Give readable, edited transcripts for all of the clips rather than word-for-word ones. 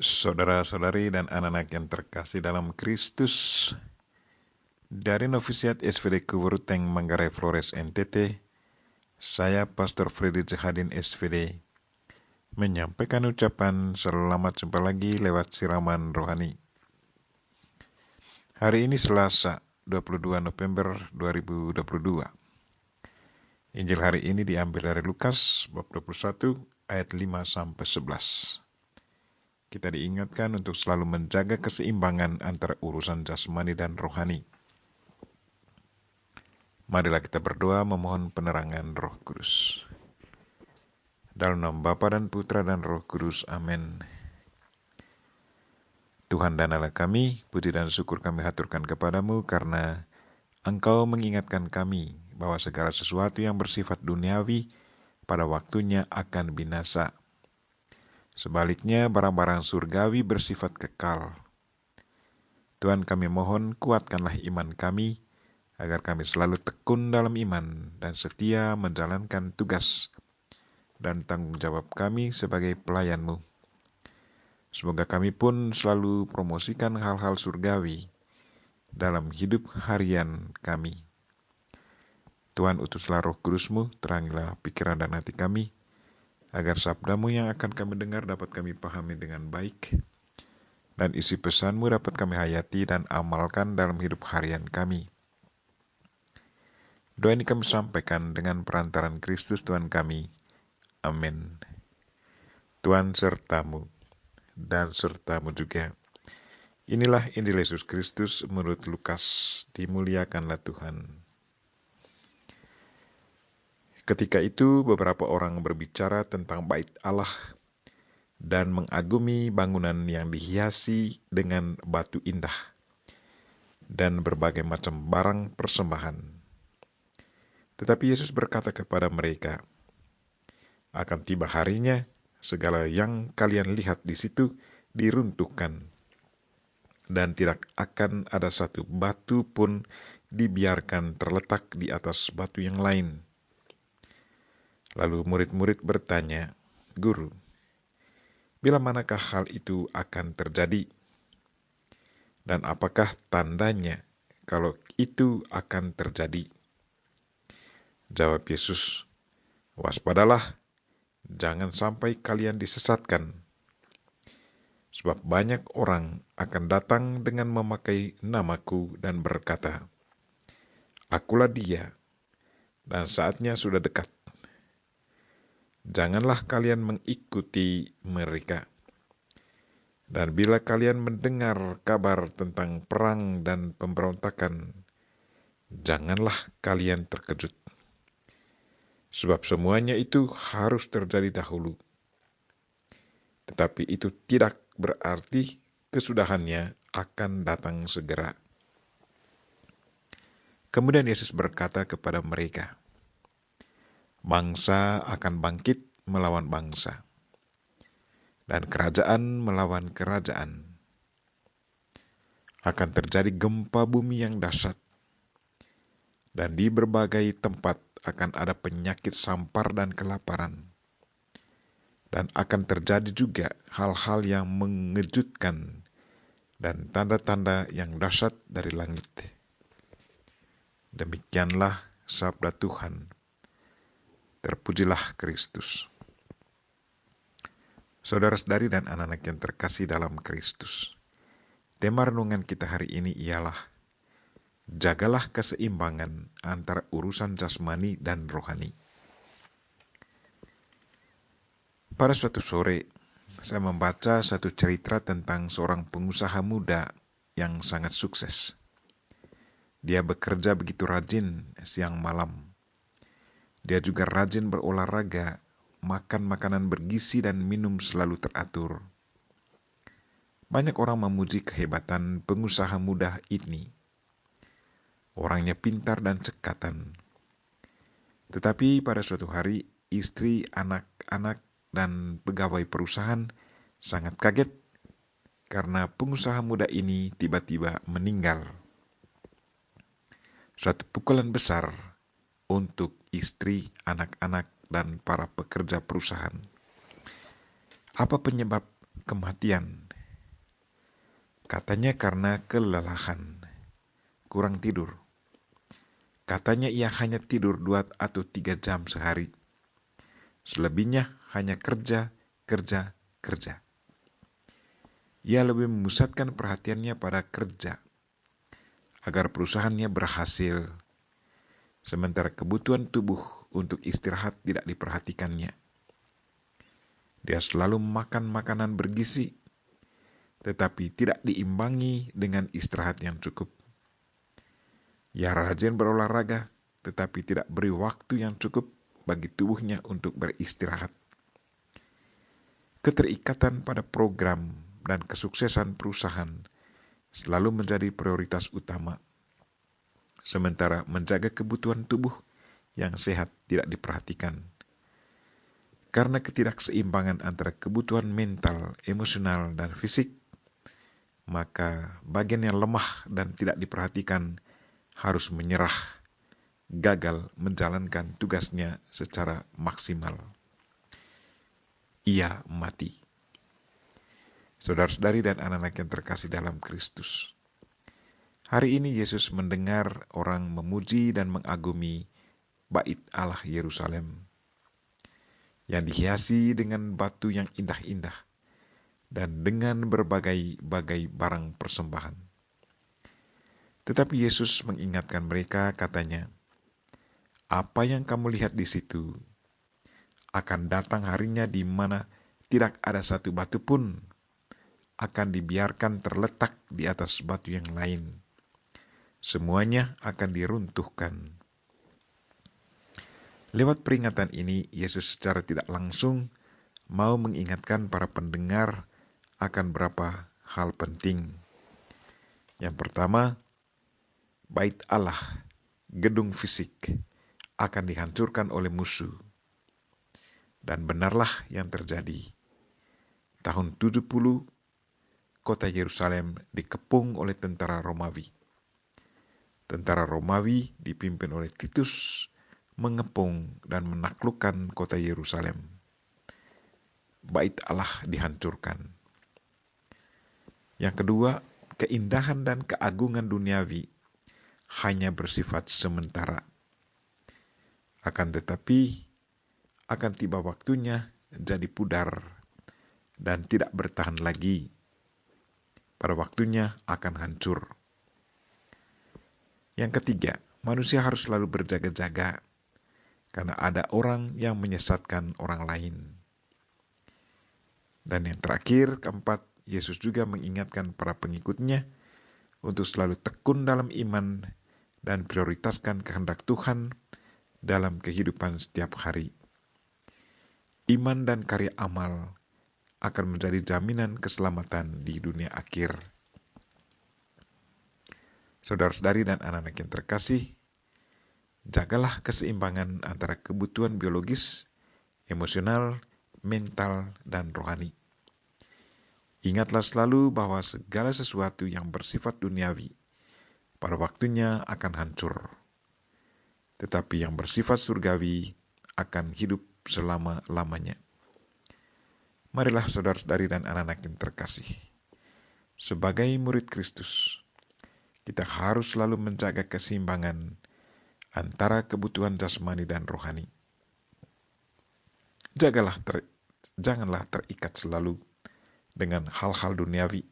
Saudara-saudari dan anak-anak yang terkasih dalam Kristus, dari Novisiat SVD Kuburuteng Manggarai Flores NTT, saya Pastor Freddy Zahadin SVD menyampaikan ucapan selamat jumpa lagi lewat siraman rohani. Hari ini Selasa 22 November 2022. Injil hari ini diambil dari Lukas bab 21 ayat 5-11. Kita diingatkan untuk selalu menjaga keseimbangan antara urusan jasmani dan rohani. Marilah kita berdoa memohon penerangan Roh Kudus. Dalam nama Bapa dan Putra dan Roh Kudus, amin. Tuhan dan Allah kami, puji dan syukur kami haturkan kepadamu karena Engkau mengingatkan kami bahwa segala sesuatu yang bersifat duniawi pada waktunya akan binasa. Sebaliknya, barang-barang surgawi bersifat kekal. Tuhan, kami mohon kuatkanlah iman kami, agar kami selalu tekun dalam iman dan setia menjalankan tugas dan tanggung jawab kami sebagai pelayan-Mu. Semoga kami pun selalu promosikan hal-hal surgawi dalam hidup harian kami. Tuhan, utuslah Roh Kudus-Mu, terangilah pikiran dan hati kami, agar sabda-Mu yang akan kami dengar dapat kami pahami dengan baik, dan isi pesan-Mu dapat kami hayati dan amalkan dalam hidup harian kami. Doa ini kami sampaikan dengan perantaran Kristus Tuhan kami. Amin. Tuhan sertamu dan sertamu juga. Inilah Injil Yesus Kristus menurut Lukas. Dimuliakanlah Tuhan. Ketika itu beberapa orang berbicara tentang bait Allah dan mengagumi bangunan yang dihiasi dengan batu indah dan berbagai macam barang persembahan. Tetapi Yesus berkata kepada mereka, akan tiba harinya segala yang kalian lihat di situ diruntuhkan, dan tidak akan ada satu batu pun dibiarkan terletak di atas batu yang lain. Lalu murid-murid bertanya, Guru, bila manakah hal itu akan terjadi? Dan apakah tandanya kalau itu akan terjadi? Jawab Yesus, waspadalah, jangan sampai kalian disesatkan. Sebab banyak orang akan datang dengan memakai namaku dan berkata, Akulah dia, dan saatnya sudah dekat. Janganlah kalian mengikuti mereka. Dan bila kalian mendengar kabar tentang perang dan pemberontakan, janganlah kalian terkejut. Sebab semuanya itu harus terjadi dahulu. Tetapi itu tidak berarti kesudahannya akan datang segera. Kemudian Yesus berkata kepada mereka, bangsa akan bangkit melawan bangsa, dan kerajaan melawan kerajaan. Akan terjadi gempa bumi yang dahsyat, dan di berbagai tempat akan ada penyakit sampar dan kelaparan. Dan akan terjadi juga hal-hal yang mengejutkan dan tanda-tanda yang dahsyat dari langit. Demikianlah sabda Tuhan. Terpujilah Kristus. Saudara-saudari dan anak-anak yang terkasih dalam Kristus, tema renungan kita hari ini ialah jagalah keseimbangan antara urusan jasmani dan rohani. Pada suatu sore, saya membaca satu cerita tentang seorang pengusaha muda yang sangat sukses. Dia bekerja begitu rajin siang malam. Dia juga rajin berolahraga, makan makanan bergizi dan minum selalu teratur. Banyak orang memuji kehebatan pengusaha muda ini. Orangnya pintar dan cekatan. Tetapi pada suatu hari, istri, anak-anak, dan pegawai perusahaan sangat kaget karena pengusaha muda ini tiba-tiba meninggal. Suatu pukulan besar untuk istri, anak-anak, dan para pekerja perusahaan. Apa penyebab kematian Katanya karena kelelahan, kurang tidur. Katanya ia hanya tidur 2 atau 3 jam sehari. Selebihnya hanya kerja, kerja, kerja. Ia lebih memusatkan perhatiannya pada kerja, agar perusahaannya berhasil, sementara kebutuhan tubuh untuk istirahat tidak diperhatikannya. Dia selalu makan makanan bergizi, tetapi tidak diimbangi dengan istirahat yang cukup. Ia rajin berolahraga, tetapi tidak beri waktu yang cukup bagi tubuhnya untuk beristirahat. Keterikatan pada program dan kesuksesan perusahaan selalu menjadi prioritas utama, sementara menjaga kebutuhan tubuh yang sehat tidak diperhatikan. Karena ketidakseimbangan antara kebutuhan mental, emosional, dan fisik, maka bagian yang lemah dan tidak diperhatikan harus menyerah, gagal menjalankan tugasnya secara maksimal. Ia mati. Saudara-saudari dan anak-anak yang terkasih dalam Kristus, hari ini Yesus mendengar orang memuji dan mengagumi bait Allah Yerusalem yang dihiasi dengan batu yang indah-indah dan dengan berbagai-bagai barang persembahan. Tetapi Yesus mengingatkan mereka, katanya, "Apa yang kamu lihat di situ, akan datang harinya di mana tidak ada satu batu pun akan dibiarkan terletak di atas batu yang lain. Semuanya akan diruntuhkan." Lewat peringatan ini, Yesus secara tidak langsung mau mengingatkan para pendengar akan beberapa hal penting. Yang pertama, bait Allah, gedung fisik, akan dihancurkan oleh musuh. Dan benarlah yang terjadi. Tahun 70, kota Yerusalem dikepung oleh tentara Romawi. Tentara Romawi dipimpin oleh Titus mengepung dan menaklukkan kota Yerusalem. Bait Allah dihancurkan. Yang kedua, keindahan dan keagungan duniawi hanya bersifat sementara. Akan tetapi, akan tiba waktunya jadi pudar dan tidak bertahan lagi. Pada waktunya akan hancur. Yang ketiga, manusia harus selalu berjaga-jaga karena ada orang yang menyesatkan orang lain. Dan yang terakhir, keempat, Yesus juga mengingatkan para pengikutnya untuk selalu tekun dalam iman dan prioritaskan kehendak Tuhan dalam kehidupan setiap hari. Iman dan karya amal akan menjadi jaminan keselamatan di dunia akhir. Saudara-saudari dan anak-anak yang terkasih, jagalah keseimbangan antara kebutuhan biologis, emosional, mental, dan rohani. Ingatlah selalu bahwa segala sesuatu yang bersifat duniawi pada waktunya akan hancur, tetapi yang bersifat surgawi akan hidup selama-lamanya. Marilah saudara-saudari dan anak-anak yang terkasih, sebagai murid Kristus, kita harus selalu menjaga keseimbangan antara kebutuhan jasmani dan rohani. Janganlah terikat selalu dengan hal-hal duniawi.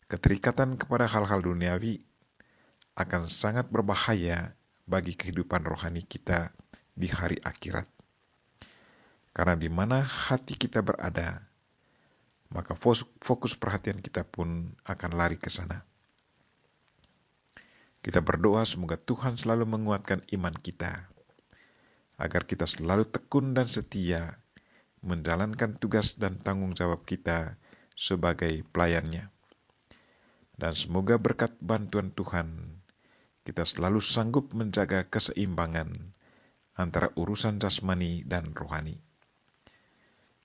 Keterikatan kepada hal-hal duniawi akan sangat berbahaya bagi kehidupan rohani kita di hari akhirat. Karena di mana hati kita berada, maka fokus perhatian kita pun akan lari ke sana. Kita berdoa semoga Tuhan selalu menguatkan iman kita, agar kita selalu tekun dan setia menjalankan tugas dan tanggung jawab kita sebagai pelayannya. Dan semoga berkat bantuan Tuhan, kita selalu sanggup menjaga keseimbangan antara urusan jasmani dan rohani.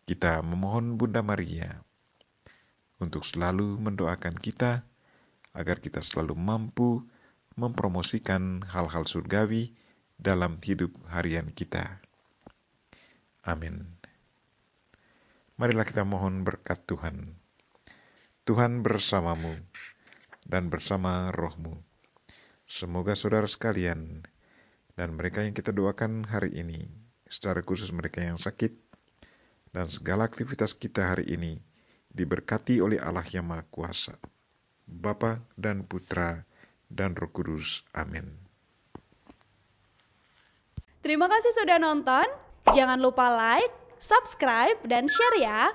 Kita memohon Bunda Maria untuk selalu mendoakan kita agar kita selalu mampu mempromosikan hal-hal surgawi dalam hidup harian kita. Amin. Marilah kita mohon berkat Tuhan. Tuhan bersamamu dan bersama rohmu. Semoga saudara sekalian dan mereka yang kita doakan hari ini, secara khusus mereka yang sakit, dan segala aktivitas kita hari ini diberkati oleh Allah yang Maha Kuasa, Bapa dan Putra dan Roh Kudus. Amin. Terima kasih sudah nonton. Jangan lupa like, subscribe, dan share ya.